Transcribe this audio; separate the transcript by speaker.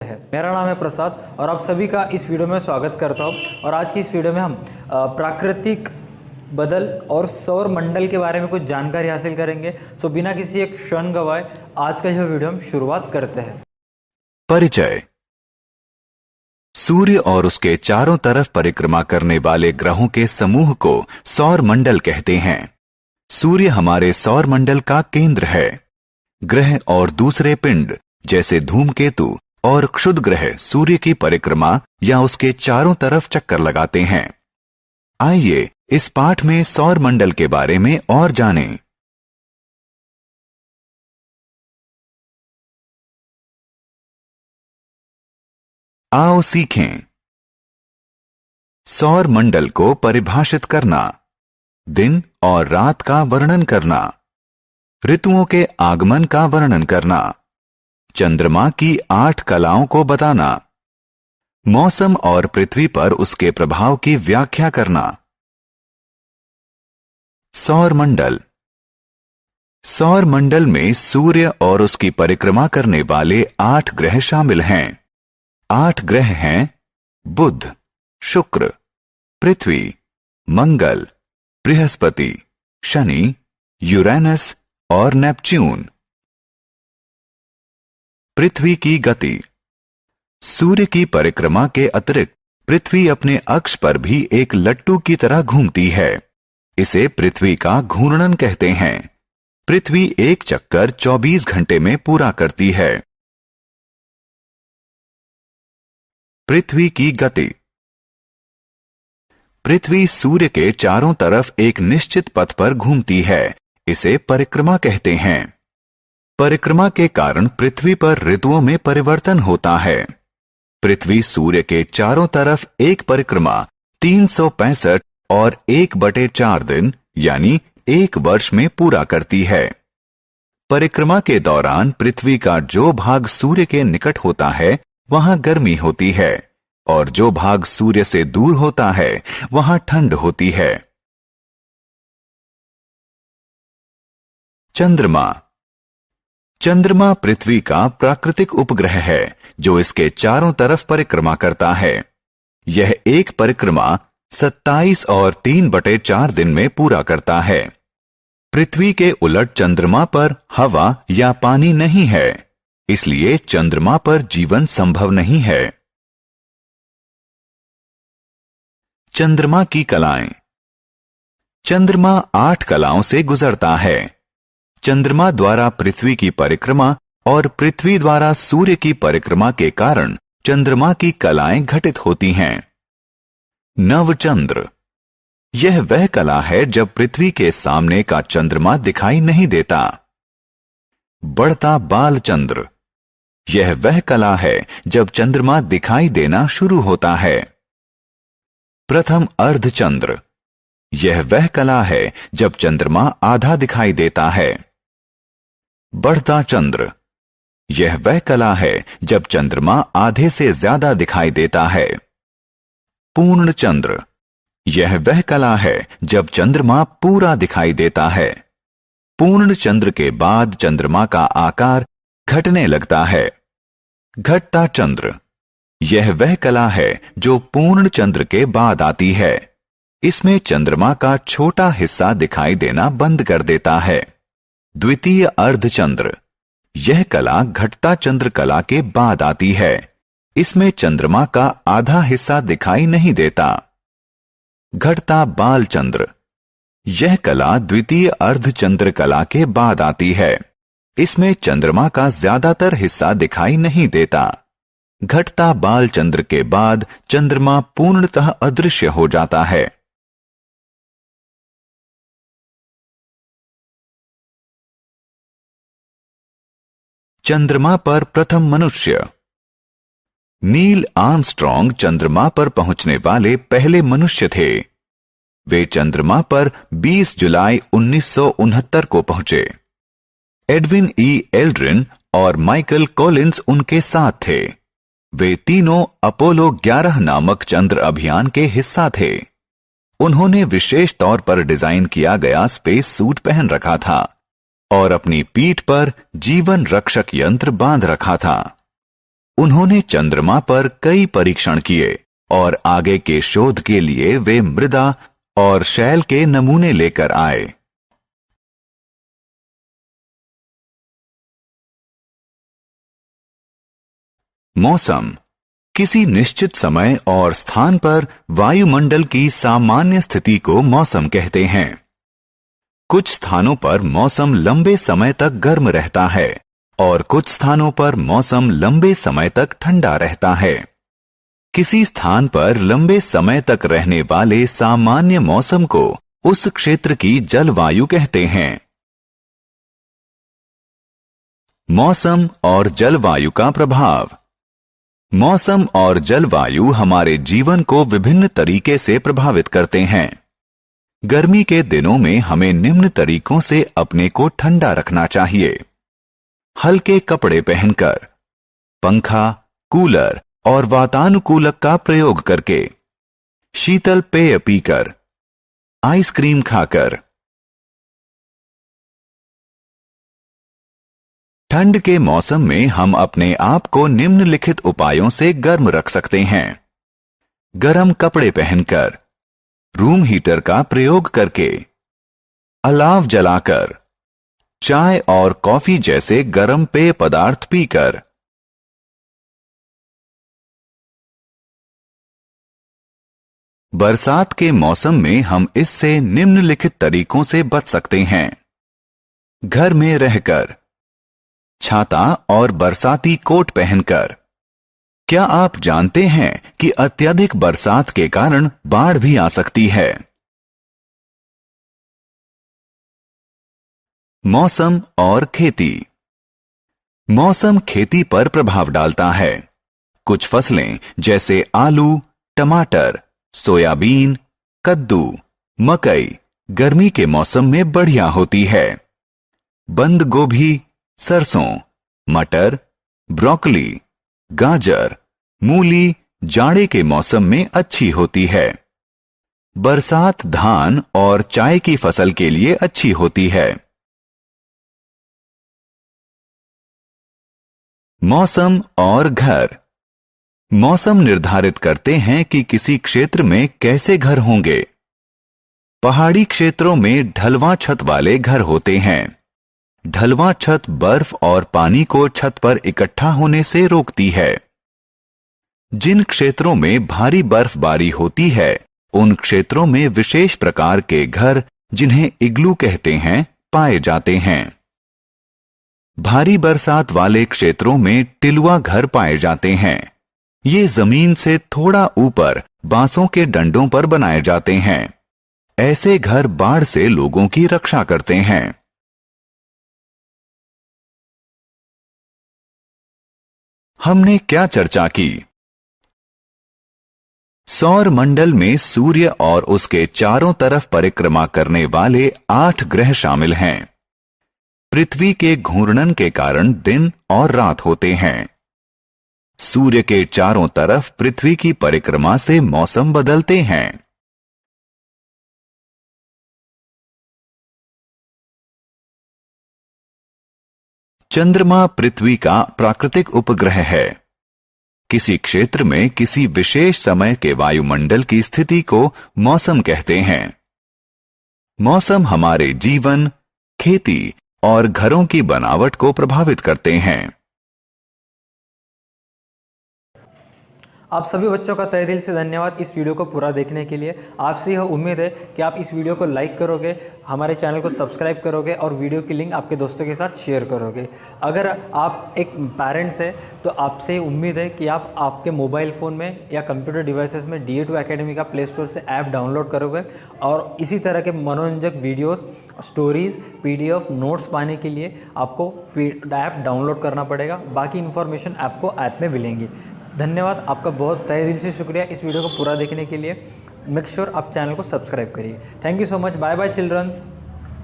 Speaker 1: है। मेरा नाम है प्रसाद और आप सभी का इस वीडियो में स्वागत करता हूं। और आज की इस वीडियो में हम प्राकृतिक बदल और सौर मंडल के बारे में कुछ जानकारी हासिल करेंगे। सो बिना किसी एक क्षण गवाए आज का यह वीडियो हम शुरुआत करते हैं।
Speaker 2: परिचय। सूर्य और उसके चारों तरफ परिक्रमा करने वाले ग्रहों के समूह को सौर मंडल कहते हैं। सूर्य हमारे सौर मंडल का केंद्र है। ग्रह और दूसरे पिंड जैसे धूमकेतु और क्षुद्र ग्रह सूर्य की परिक्रमा या उसके चारों तरफ चक्कर लगाते हैं। आइए इस पाठ में सौर मंडल के बारे में और जानें। आओ सीखें। सौर मंडल को परिभाषित करना, दिन और रात का वर्णन करना, ऋतुओं के आगमन का वर्णन करना, चंद्रमा की 8 कलाओं को बताना, मौसम और पृथ्वी पर उसके प्रभाव की व्याख्या करना। सौर मंडल। सौर मंडल में सूर्य और उसकी परिक्रमा करने वाले 8 ग्रह शामिल हैं। 8 ग्रह हैं बुध, शुक्र, पृथ्वी, मंगल, बृहस्पति, शनि, यूरेनस और नेपच्यून। पृथ्वी की गति। सूर्य की परिक्रमा के अतिरिक्त पृथ्वी अपने अक्ष पर भी एक लट्टू की तरह घूमती है। इसे पृथ्वी का घूर्णन कहते हैं। पृथ्वी एक चक्कर 24 घंटे में पूरा करती है। पृथ्वी की गति। पृथ्वी सूर्य के चारों तरफ एक निश्चित पथ पर घूमती है। इसे परिक्रमा कहते हैं। परिक्रमा के कारण पृथ्वी पर ऋतुओं में परिवर्तन होता है। पृथ्वी सूर्य के चारों तरफ एक परिक्रमा 365 और 1/4 दिन यानी 1 वर्ष में पूरा करती है। परिक्रमा के दौरान पृथ्वी का जो भाग सूर्य के निकट होता है वहां गर्मी होती है और जो भाग सूर्य से दूर होता है वहां ठंड होती है। चंद्रमा। चंद्रमा पृथ्वी का प्राकृतिक उपग्रह है जो इसके चारों तरफ परिक्रमा करता है। यह एक परिक्रमा 27 और 3/4 दिन में पूरा करता है। पृथ्वी के उलट चंद्रमा पर हवा या पानी नहीं है, इसलिए चंद्रमा पर जीवन संभव नहीं है। चंद्रमा की कलाएं। चंद्रमा 8 कलाओं से गुजरता है। चंद्रमा द्वारा पृथ्वी की परिक्रमा और पृथ्वी द्वारा सूर्य की परिक्रमा के कारण चंद्रमा की कलाएं घटित होती हैं। नवचंद्र। यह वह कला है जब पृथ्वी के सामने का चंद्रमा दिखाई नहीं देता। बढ़ता बालचंद्र। यह वह कला है जब चंद्रमा दिखाई देना शुरू होता है। प्रथम अर्धचंद्र। यह वह कला है जब चंद्रमा आधा दिखाई देता है। बढ़ता चंद्र। यह वह कला है जब चंद्रमा आधे से ज्यादा दिखाई देता है। पूर्ण चंद्र। यह वह कला है जब चंद्रमा पूरा दिखाई देता है। पूर्ण चंद्र के बाद चंद्रमा का आकार घटने लगता है। घटता चंद्र। यह वह कला है जो पूर्ण चंद्र के बाद आती है। इसमें चंद्रमा का छोटा हिस्सा दिखाई देना बंद कर देता है। द्वितीय अर्धचंद्र। यह कला घटता चंद्र कला के बाद आती है। इसमें चंद्रमा का आधा हिस्सा दिखाई नहीं देता। घटता बालचंद्र। यह कला द्वितीय अर्धचंद्र कला के बाद आती है। इसमें चंद्रमा का ज्यादातर हिस्सा दिखाई नहीं देता। घटता बालचंद्र के बाद चंद्रमा पूर्णतः अदृश्य हो जाता है। चंद्रमा पर प्रथम मनुष्य। नील आर्मस्ट्रॉन्ग चंद्रमा पर पहुंचने वाले पहले मनुष्य थे। वे चंद्रमा पर 20 जुलाई 1969 को पहुंचे। एडविन ई एल्ड्रिन और माइकल कॉलिंस उनके साथ थे। वे तीनों अपोलो 11 नामक चंद्र अभियान के हिस्सा थे। उन्होंने विशेष तौर पर डिजाइन किया गया स्पेस सूट पहन रखा था और अपनी पीठ पर जीवन रक्षक यंत्र बांध रखा था। उन्होंने चंद्रमा पर कई परीक्षण किए और आगे के शोध के लिए वे मृदा और शैल के नमूने लेकर आए। मौसम किसी निश्चित समय और स्थान पर वायुमंडल की सामान्य स्थिति को मौसम कहते हैं। कुछ स्थानों पर मौसम लंबे समय तक गर्म रहता है और कुछ स्थानों पर मौसम लंबे समय तक ठंडा रहता है। किसी स्थान पर लंबे समय तक रहने वाले सामान्य मौसम को उस क्षेत्र की जलवायु कहते हैं। मौसम और जलवायु का प्रभाव। मौसम और जलवायु हमारे जीवन को विभिन्न तरीके से प्रभावित करते हैं। गर्मी के दिनों में हमें निम्न तरीकों से अपने को ठंडा रखना चाहिए: हल्के कपड़े पहनकर, पंखा, कूलर और वातानुकूलक का प्रयोग करके, शीतल पेय पीकर, आइसक्रीम खाकर। ठंड के मौसम में हम अपने आप को निम्नलिखित उपायों से गर्म रख सकते हैं: गर्म कपड़े पहनकर, रूम हीटर का प्रयोग करके, अलाव जलाकर, चाय और कॉफी जैसे गर्म पेय पदार्थ पीकर। बरसात के मौसम में हम इससे निम्नलिखित तरीकों से बच सकते हैं: घर में रहकर, छाता और बरसाती कोट पहनकर। क्या आप जानते हैं कि अत्यधिक बरसात के कारण बाढ़ भी आ सकती है? मौसम और खेती। मौसम खेती पर प्रभाव डालता है। कुछ फसलें जैसे आलू, टमाटर, सोयाबीन, कद्दू, मकई गर्मी के मौसम में बढ़िया होती है। बंद गोभी, सरसों, मटर, ब्रोकली, गाजर, मूली जाड़े के मौसम में अच्छी होती है। बरसात धान और चाय की फसल के लिए अच्छी होती है। मौसम और घर। मौसम निर्धारित करते हैं कि किसी क्षेत्र में कैसे घर होंगे। पहाड़ी क्षेत्रों में ढलवां छत वाले घर होते हैं। ढलवां छत बर्फ और पानी को छत पर इकट्ठा होने से रोकती है। जिन क्षेत्रों में भारी बर्फबारी होती है, उन क्षेत्रों में विशेष प्रकार के घर, जिन्हें इग्लू कहते हैं, पाए जाते हैं। भारी बरसात वाले क्षेत्रों में टिलुआ घर पाए जाते हैं। ये जमीन से थोड़ा ऊपर बांसों के डंडों पर बनाए जाते हैं। ऐसे घर बाढ़ से लोगों की रक्षा करते हैं। हमने क्या चर्चा की? सौर मंडल में सूर्य और उसके चारों तरफ परिक्रमा करने वाले 8 ग्रह शामिल हैं। पृथ्वी के घूर्णन के कारण दिन और रात होते हैं। सूर्य के चारों तरफ पृथ्वी की परिक्रमा से मौसम बदलते हैं। चंद्रमा पृथ्वी का प्राकृतिक उपग्रह है। किसी क्षेत्र में किसी विशेष समय के वायुमंडल की स्थिति को मौसम कहते हैं। मौसम हमारे जीवन, खेती और घरों की बनावट को प्रभावित करते हैं।
Speaker 1: आप सभी बच्चों का तहे दिल से धन्यवाद इस वीडियो को पूरा देखने के लिए। आपसे यह उम्मीद है कि आप इस वीडियो को लाइक करोगे, हमारे चैनल को सब्सक्राइब करोगे और वीडियो की लिंक आपके दोस्तों के साथ शेयर करोगे। अगर आप एक पेरेंट्स हैं तो आपसे उम्मीद है कि आप आपके मोबाइल फ़ोन में या कंप्यूटर डिवाइसेस में DA2 एकेडमी का प्ले स्टोर से ऐप डाउनलोड करोगे और इसी तरह के मनोरंजक वीडियोस, स्टोरीज़, PDF, नोट्स पाने के लिए आपको ऐप डाउनलोड करना पड़ेगा। बाकी इन्फॉर्मेशन आपको ऐप में मिलेंगी। धन्यवाद, आपका बहुत तहे दिल से शुक्रिया इस वीडियो को पूरा देखने के लिए। मेक श्योर आप चैनल को सब्सक्राइब करिए। Thank you so much. Bye bye children's.